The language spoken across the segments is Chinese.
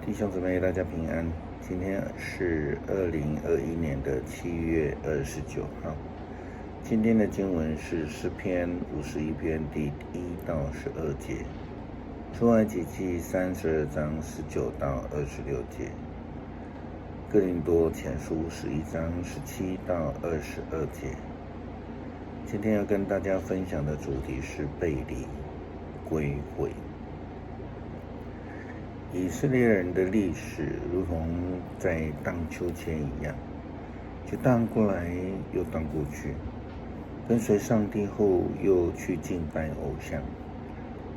弟兄姊妹，大家平安。今天是2021年的7月29号。今天的经文是诗篇51篇第1到12节，出埃及记32章19到26节，哥林多前书11章17到22节。今天要跟大家分享的主题是背离、归回。以色列人的历史如同在荡秋千一样，就荡过来又荡过去，跟随上帝后又去敬拜偶像，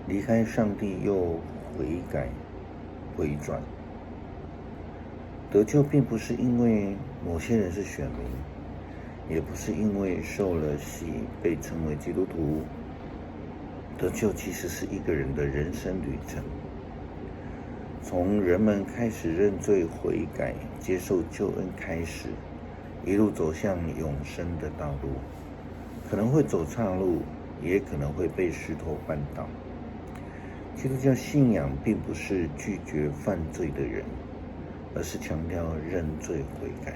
离开上帝又悔改回转。得救并不是因为某些人是选民，也不是因为受了洗被称为基督徒。得救其实是一个人的人生旅程，从人们开始认罪悔改接受救恩开始，一路走向永生的道路，可能会走岔路，也可能会被石头绊倒。基督教信仰并不是拒绝犯罪的人，而是强调认罪悔改，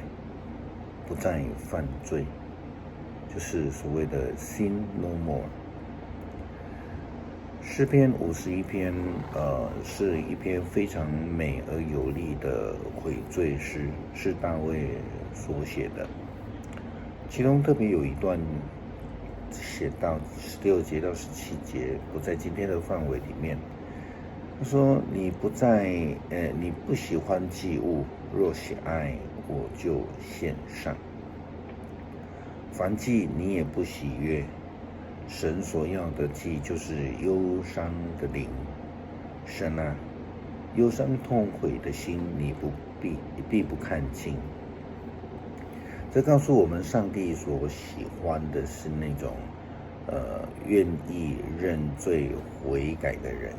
不再犯罪，就是所谓的 sin no more。诗篇51篇是一篇非常美而有力的悔罪诗，是大卫所写的。其中特别有一段写到16节到17节，不在今天的范围里面。他说：你不喜欢祭物，若喜爱，我就献上。凡祭你也不喜悦。神所要的祭就是忧伤的灵。神啊，忧伤痛悔的心你必不看轻。这告诉我们，上帝所喜欢的是那种愿意认罪悔改的人。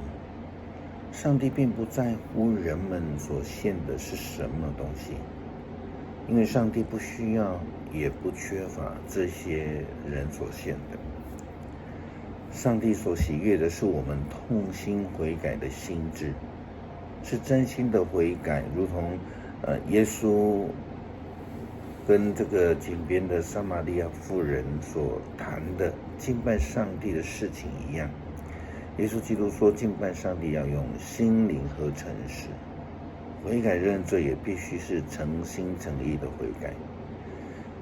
上帝并不在乎人们所献的是什么东西，因为上帝不需要也不缺乏这些人所献的。上帝所喜悦的是我们痛心悔改的心志，是真心的悔改，如同耶稣跟这个井边的撒玛利亚妇人所谈的敬拜上帝的事情一样。耶稣基督说，敬拜上帝要用心灵和诚实，悔改认罪也必须是诚心诚意的悔改。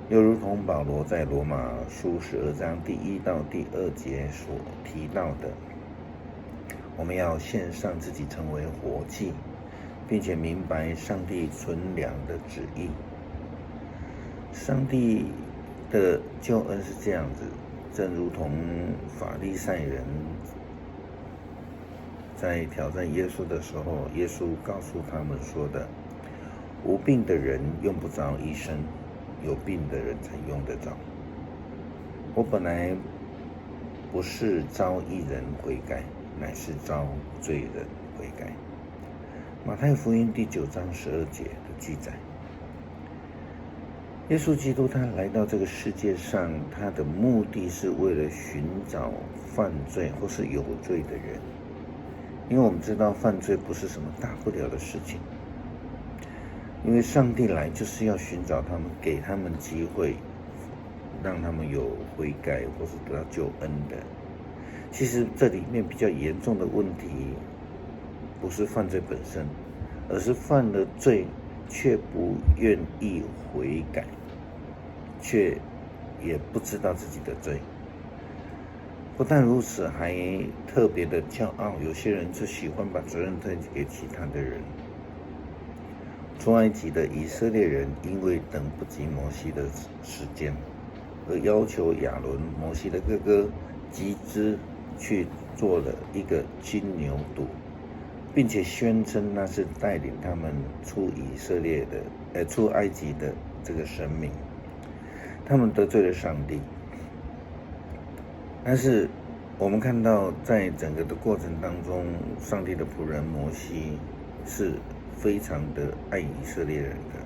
又如同保罗在罗马书12章第1到第2节所提到的，我们要献上自己成为活祭，并且明白上帝存良的旨意。上帝的救恩是这样子，正如同法利赛人在挑战耶稣的时候，耶稣告诉他们说的：无病的人用不着医生，有病的人才用得着。我本来不是召义人悔改，乃是召罪人悔改。马太福音第9章12节的记载。耶稣基督他来到这个世界上，他的目的是为了寻找犯罪或是有罪的人，因为我们知道犯罪不是什么大不了的事情。因为上帝来就是要寻找他们，给他们机会，让他们有悔改或是得到救恩的。其实这里面比较严重的问题，不是犯罪本身，而是犯了罪却不愿意悔改，却也不知道自己的罪。不但如此，还特别的骄傲，有些人就喜欢把责任推给其他的人。出埃及的以色列人因为等不及摩西的时间，而要求亚伦摩西的哥哥集资去做了一个金牛犊，并且宣称那是带领他们出埃及的这个神明。他们得罪了上帝。但是我们看到在整个的过程当中，上帝的仆人摩西是非常的爱以色列人的。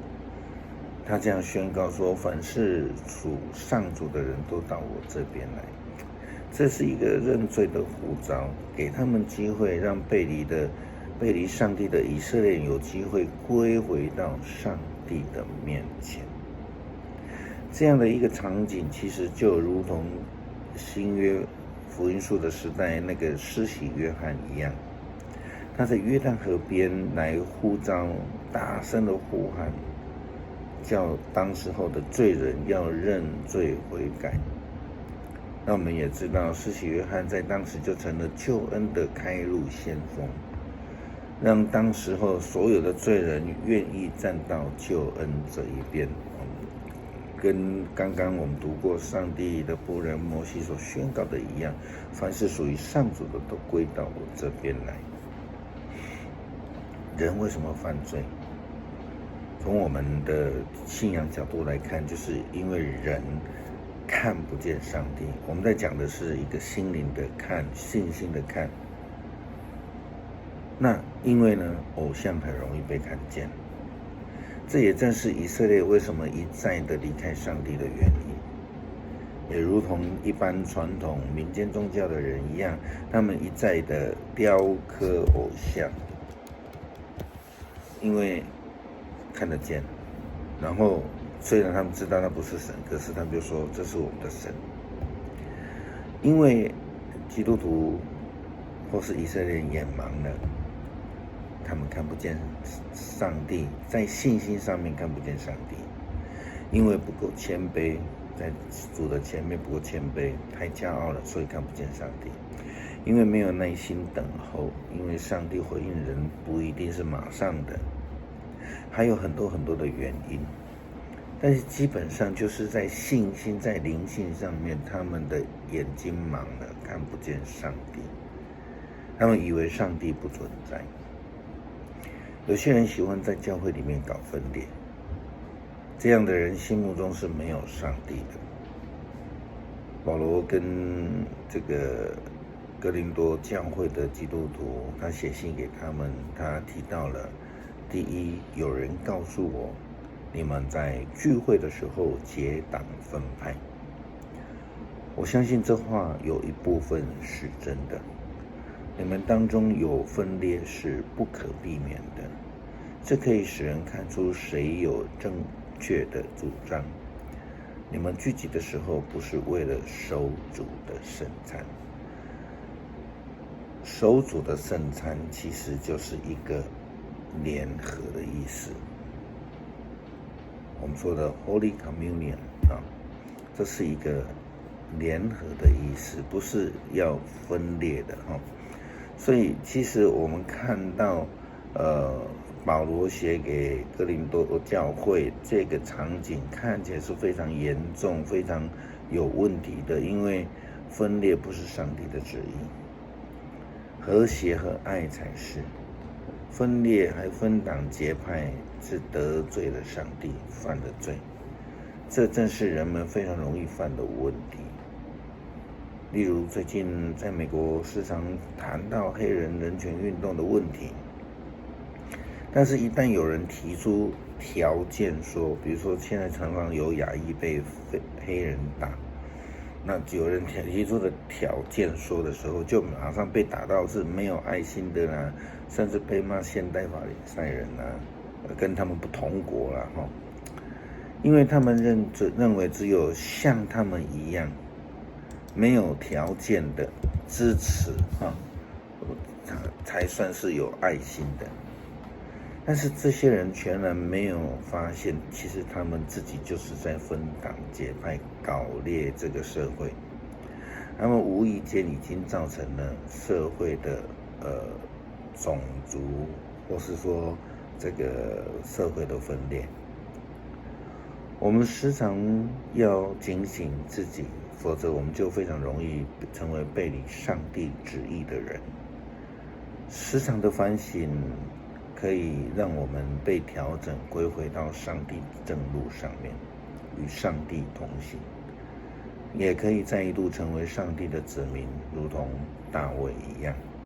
他这样宣告说，凡是属上主的人都到我这边来。这是一个认罪的呼召，给他们机会，让背离的背离上帝的以色列人有机会归回到上帝的面前。这样的一个场景，其实就如同新约福音书的时代那个施洗约翰一样，他在约旦河边来呼召，大声的呼喊，叫当时候的罪人要认罪悔改。那我们也知道，施洗约翰在当时就成了救恩的开路先锋，让当时候所有的罪人愿意站到救恩这一边。跟刚刚我们读过上帝的仆人摩西所宣告的一样，凡是属于上主的都归到我这边来。人为什么犯罪？从我们的信仰角度来看，就是因为人看不见上帝。我们在讲的是一个心灵的看，信心的看。那因为呢，偶像很容易被看见，这也正是以色列为什么一再的离开上帝的原因。也如同一般传统民间宗教的人一样，他们一再的雕刻偶像，因为看得见，然后虽然他们知道那不是神，可是他们就说这是我们的神。因为基督徒或是以色列人眼盲了，他们看不见上帝，在信心上面看不见上帝，因为不够谦卑，在主的前面不够谦卑，太骄傲了，所以看不见上帝。因为没有耐心等候，因为上帝回应人不一定是马上的，还有很多很多的原因。但是基本上就是在信心、在灵性上面，他们的眼睛盲了，看不见上帝。他们以为上帝不存在。有些人喜欢在教会里面搞分裂，这样的人心目中是没有上帝的。保罗跟这个哥林多教会的基督徒，他写信给他们，他提到了：第一，有人告诉我，你们在聚会的时候结党分派。我相信这话有一部分是真的。你们当中有分裂是不可避免的，这可以使人看出谁有正确的主张。你们聚集的时候不是为了守主的圣餐，守主的圣餐其实就是一个联合的意思。我们说的 Holy Communion 这是一个联合的意思，不是要分裂的所以其实我们看到保罗写给哥林多教会这个场景看起来是非常严重、非常有问题的，因为分裂不是上帝的旨意，和谐和爱才是。分裂还分党结派是得罪了上帝，犯了罪，这正是人们非常容易犯的问题。例如最近在美国时常谈到黑人人权运动的问题，但是一旦有人提出条件说，比如说现在常常有亚裔被黑人打，那有人提出的条件说的时候，就马上被打到是没有爱心的啦，甚至被骂现代法利赛人啦，跟他们不同国啦因为他们认为只有像他们一样没有条件的支持才算是有爱心的。但是这些人全然没有发现，其实他们自己就是在分党结派，搞裂这个社会。他们无意间已经造成了社会的种族，或是说这个社会的分裂。我们时常要警醒自己，否则我们就非常容易成为背离上帝旨意的人。时常的反省可以让我们被调整，归回到上帝正路上面，与上帝同行，也可以再一度成为上帝的子民，如同大卫一样。